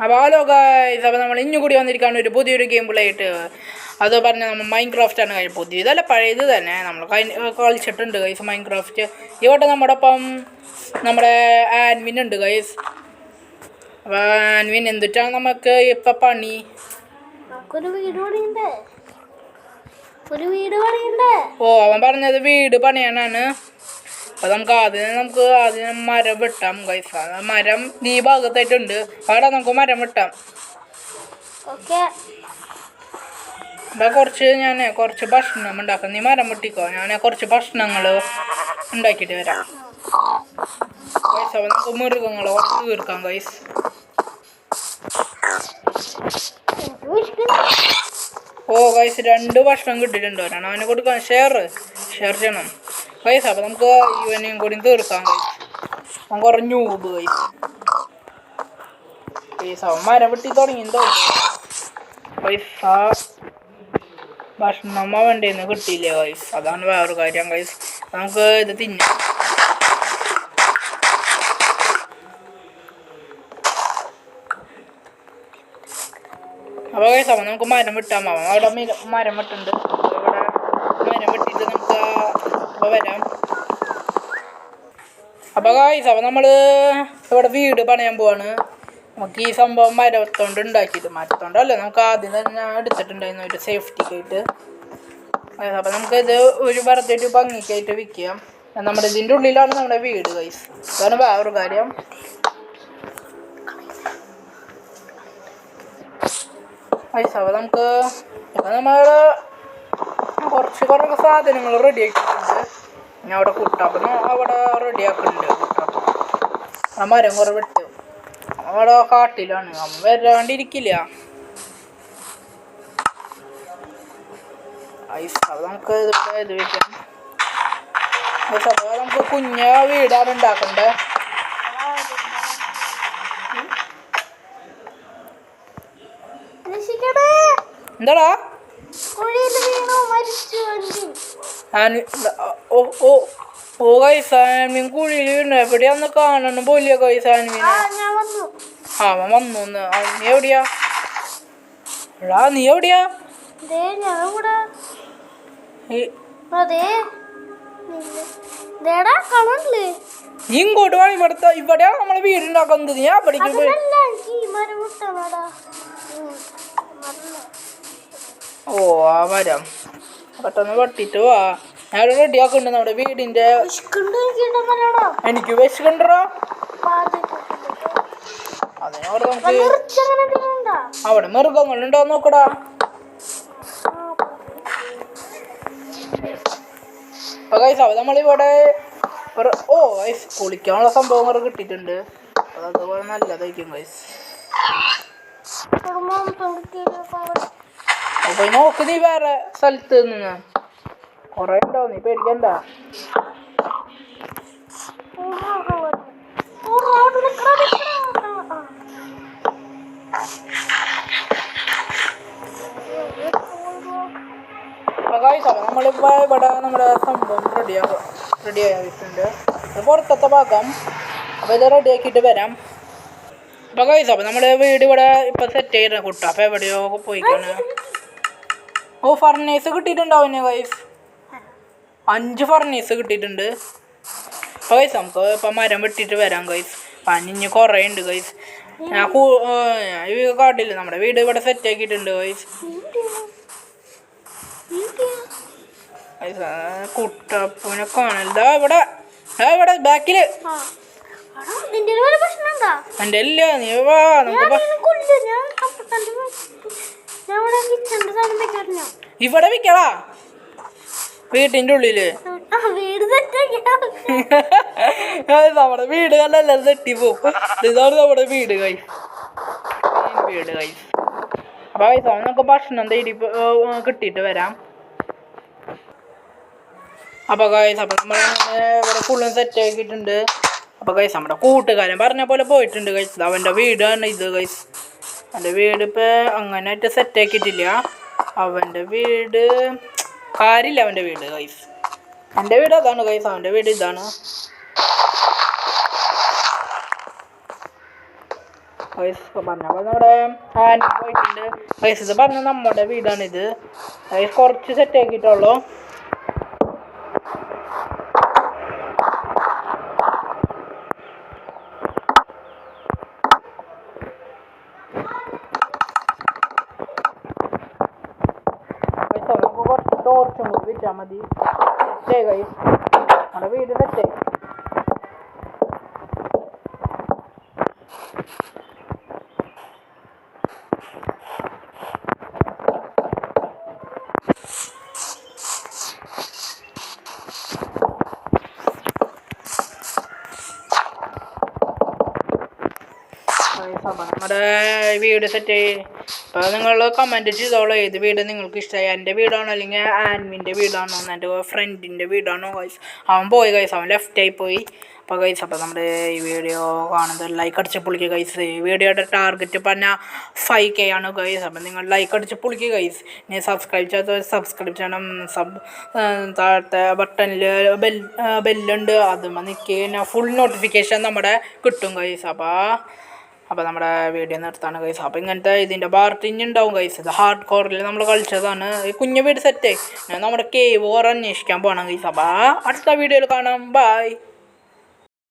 അപ്പോൾ hello guys, അപ്പോൾ നമ്മൾ ഇഞ്ഞു കൂടി വന്നിരിക്കുകയാണ് ഒരു പുതിയൊരു ഗെയിം പ്ലേ ആയിട്ട്. അത് പറഞ്ഞാൽ നമ്മൾ മൈൻക്രാഫ്റ്റാണ് കഴിഞ്ഞ പുതിയതല്ല പഴയത് തന്നെ നമ്മൾ കളിച്ചിട്ടുണ്ട് ഗൈസ് മൈൻക്രാഫ്റ്റ്. ഇവിടെ നമ്മുടെ ഒപ്പം നമ്മുടെ ആൻവിൻ ഉണ്ട് ഗൈസ്. അപ്പോൾ ആൻവിൻ എന്തിട്ടാണ് നമുക്ക് ഇപ്പം പണി? ഓ, അവൻ പറഞ്ഞത് വീട് പണിയാനാണ്. അപ്പോൾ ആദ്യം മരം വെട്ടാം ഗൈസ്. മരം ഈ ഭാഗത്തായിട്ടുണ്ട്, അവിടെ നമുക്ക് മരം വെട്ടാം. അപ്പോൾ ഞാൻ കുറച്ച് ഭക്ഷണം ഉണ്ടാക്കാം. നീ മരം വെട്ടിക്കോ, ഞാൻ കുറച്ച് ഭക്ഷണങ്ങൾ ഉണ്ടാക്കിയിട്ട് വരാം ഗൈസ്. അപ്പോൾ നമുക്ക് മൃഗങ്ങളെ കുറച്ച് തീർക്കാം ഗൈസ്. ഓ ഗൈസ്, 2 ഭക്ഷണം കിട്ടിയിട്ടുണ്ട്. ഒരെണ്ണം അവന് കൊടുക്കാൻ ഷെയർ ചെയ്യണം ഗൈസ്. അപ്പോൾ നമുക്ക് ഇവനെയും കൂടി തീർക്കാം ഗൈസ്. അവൻ കുറേ ന്യൂബ് ഗൈസ്. അവൻ മരം വെട്ടി തുടങ്ങിയെന്തോ ഗൈസ്. ആ ഭക്ഷണം അവൻ്റെ നിന്ന് കിട്ടിയില്ല ഗൈസ്, അതാണ് വേറൊരു കാര്യം ഗൈസ്. നമുക്ക് ഇത് തിന്നാം. അപ്പോൾ ഗൈസ്, അപ്പോൾ നമുക്ക് മരം വെട്ടാൻ പോവാം. അവിടെ മരം വെട്ടുണ്ട്. ഇവിടെ മരം വെട്ടിയിട്ട് നമുക്ക് അപ്പോൾ വരാം. അപ്പോൾ ഗൈസ്, അപ്പോൾ നമ്മൾ ഇവിടെ വീട് പണിയാൻ പോവാണ്. നമുക്ക് ഈ സംഭവം മരത്തോണ്ട് ഉണ്ടാക്കിയിട്ട്, മരത്തോണ്ടല്ലേ നമുക്ക് ആദ്യം തന്നെ എടുത്തിട്ടുണ്ടായിരുന്നു ഒരു സേഫ്റ്റിക്കായിട്ട്. അപ്പോൾ നമുക്കിത് ഒരു വെറുതെ ഒരു ഭംഗിക്കായിട്ട് വിൽക്കാം. നമ്മുടെ ഇതിൻ്റെ ഉള്ളിലാണ് നമ്മുടെ വീട് ഗൈസ്, അതാണ് വേറൊരു കാര്യം. ഗൈസ്, അപ്പോൾ നമുക്ക് നമ്മൾ കുറച്ച് സാധനങ്ങൾ റെഡി ആക്കിയിട്ടുണ്ട്. ഞാൻ അവിടെ കുട്ടാപ്പൻ അവിടെ റെഡി ആക്കുന്നുണ്ട്. കുട്ടാപ്പൻ ആ മരം കുറേ വെട്ട് അവിടെ കാട്ടിലാണ്, അവൻ വരാണ്ടിരിക്കില്ല. അപ്പോൾ നമുക്ക് ഇത് വെക്കാം. അപ്പോൾ നമുക്ക് കുഞ്ഞ വീടാണ് ഉണ്ടാക്കണ്ടേ. എന്താടാ ഓ ഗൈസ്, ആൻമീൻ കുഴിയിൽ വീണു. എവിടെയാന്ന് കാണണം പോലിയ ഗൈസ് ആൻമീൻ. അവൻ വന്നു. നീ എവിടെയാ? നീ എവിടെയാ? ഇങ്ങോട്ട് വേണം. ഇവിടെയാണ് നമ്മളെ വീടുണ്ടാക്കുന്നത്. ഞാൻ പഠിക്കും. ഓ, ആ മരം പെട്ടെന്ന് വെട്ടിട്ട് വാ. ഞാൻ റെഡി ആക്കുന്നുണ്ട് നമ്മുടെ വീടിന്റെ. എനിക്ക് വിശക്കണ്ടോ? അതിനോട് നമുക്ക് അവിടെ മൃഗങ്ങളുണ്ടോ നോക്കടാ. അപ്പോൾ നമ്മളിവിടെ ഓ ഗൈസ്, കുളിക്കാനുള്ള സംഭവങ്ങൾ കിട്ടിയിട്ടുണ്ട്. അതൊക്കെ നല്ലതായിരിക്കും ഗൈസ്. അപ്പോൾ നോക്ക്, നീ വേറെ സ്ഥലത്ത് നിന്ന് കുറേ ഉണ്ടോ, നീ പേടിക്കണ്ട. അപ്പോൾ നമ്മളിപ്പോൾ ഇവിടെ നമ്മുടെ സംഭവം റെഡിയായിട്ടുണ്ട്. പുറത്തത്തെ ഭാഗം. അപ്പോൾ ഇത് റെഡിയാക്കിയിട്ട് വരാം. അപ്പോൾ ഗൈസ്, അപ്പോൾ നമ്മൾ വീട് ഇവിടെ ഇപ്പം സെറ്റ് ചെയ്തിട്ട് കുട്ടാ. അപ്പോൾ എവിടെയോ പോയിക്കാണ്. ഓ, ഫർണേസ് കിട്ടിയിട്ടുണ്ടാവുന്നേ ഗൈസ്. 5 ഫർണേസ് കിട്ടിയിട്ടുണ്ട്. അപ്പോൾ ഗൈസ്, നമുക്ക് ഇപ്പം മരം വെട്ടിയിട്ട് വരാം ഗൈസ്. പനിഞ്ഞ് കുറേ ഉണ്ട് ഗൈസ്. ഞാൻ ഈ കാട്ടില്ല, നമ്മുടെ വീട് ഇവിടെ സെറ്റ് ആക്കിയിട്ടുണ്ട് ഗൈസ്. കുട്ടപ്പൂനെ കാണൽ ഇവിടെ ബാക്കില്. എൻ്റെ ഇല്ല, നീ വാ. ഇവിടെ വിൽക്കടാ, വീട്ടിൻ്റെ ഉള്ളില്. നമ്മുടെ വീട് കല്ലല്ല തെറ്റിപ്പോവും. ഇതാണ് നമ്മുടെ വീട് ഗൈസ്. അപ്പോൾ ഗൈസ്, നമുക്ക് ഭക്ഷണം തേടി കിട്ടിയിട്ട് വരാം. അപ്പോൾ ഗൈസ്, അപ്പോൾ നമ്മൾ ഇവിടെ ഫുള്ളും സെറ്റ് ആക്കിയിട്ടുണ്ട്. അപ്പോൾ ഗൈസ്, നമ്മുടെ കൂട്ടുകാരൻ പറഞ്ഞ പോലെ പോയിട്ടുണ്ട് ഗൈസ്. അവൻ്റെ വീടാണ് ഇത് ഗൈസ്. അവൻ്റെ വീട് ഇപ്പോൾ അങ്ങനെയായിട്ട് സെറ്റ് ആക്കിയിട്ടില്ല. അവൻ്റെ വീട് കാര്യമില്ല. അവൻ്റെ വീട് ഗൈസ്, എൻ്റെ വീട് അതാണ് ഗൈസ്. അവൻ്റെ വീട് ഇതാണ്. ഗൈസ് പറഞ്ഞപ്പോൾ നമ്മുടെ ആൻറ്റി പോയിട്ടുണ്ട്. ഗൈസ് ഇത് പറഞ്ഞ നമ്മുടെ വീടാണിത്. ഗൈസ് കുറച്ച് സെറ്റ് ആക്കിയിട്ടുള്ളൂ. നമുക്ക് കുറച്ച് ടോർച്ചും കൂടി വെച്ചാൽ മതി. സെറ്റായി ഗൈസ്, നമ്മുടെ വീട് സെറ്റായി. നമ്മുടെ വീട് സെറ്റ്. അപ്പോൾ നിങ്ങൾ കമൻറ്റ് ചെയ്തോളൂ ഏത് വീട് നിങ്ങൾക്ക് ഇഷ്ടമായി. എൻ്റെ വീടാണോ അല്ലെങ്കിൽ ആൻവിൻ്റെ വീടാണോ എൻ്റെ ഫ്രണ്ടിൻ്റെ വീടാണോ ഗൈസ്. അവൻ പോയി ഗൈസ്, അവൻ ലെഫ്റ്റായി പോയി. അപ്പോൾ ഗൈസ് അപ്പോൾ നമ്മുടെ ഈ വീഡിയോ കാണുന്നത് ലൈക്ക് അടിച്ച് പൊളിക്കുക ഗൈസ്. ഈ വീഡിയോയുടെ ടാർഗറ്റ് പറഞ്ഞാൽ 5K ആണ് ഗൈസ്. അപ്പം നിങ്ങൾ ലൈക്ക് അടിച്ച് പൊളിക്കുക ഗൈസ്. ഇനി സബ്സ്ക്രൈബ് ചെയ്യാത്ത സബ്സ്ക്രൈബ് ചെയ്യണം. താഴത്തെ ബട്ടണിൽ ബെല്ലുണ്ട്, അതുമ്പോൾ നിൽക്കുക ഫുൾ നോട്ടിഫിക്കേഷൻ നമ്മുടെ കിട്ടും ഗൈസ്. അപ്പോൾ നമ്മുടെ വീഡിയോ നിർത്താണ് ഗൈസ്. അപ്പോൾ ഇങ്ങനത്തെ ഇതിൻ്റെ പാർട്ടിങ് ഉണ്ടാവും ഗൈസ്. ഇത് ഹാർഡ് കോറിൽ നമ്മൾ കളിച്ചതാണ്. ഈ കുഞ്ഞു വീട് സെറ്റായി. ഞാൻ നമ്മുടെ കേവ് അന്വേഷിക്കാൻ പോകണം ഗൈസ്. അപ്പോൾ അടുത്ത വീഡിയോയിൽ കാണാം. ബൈ.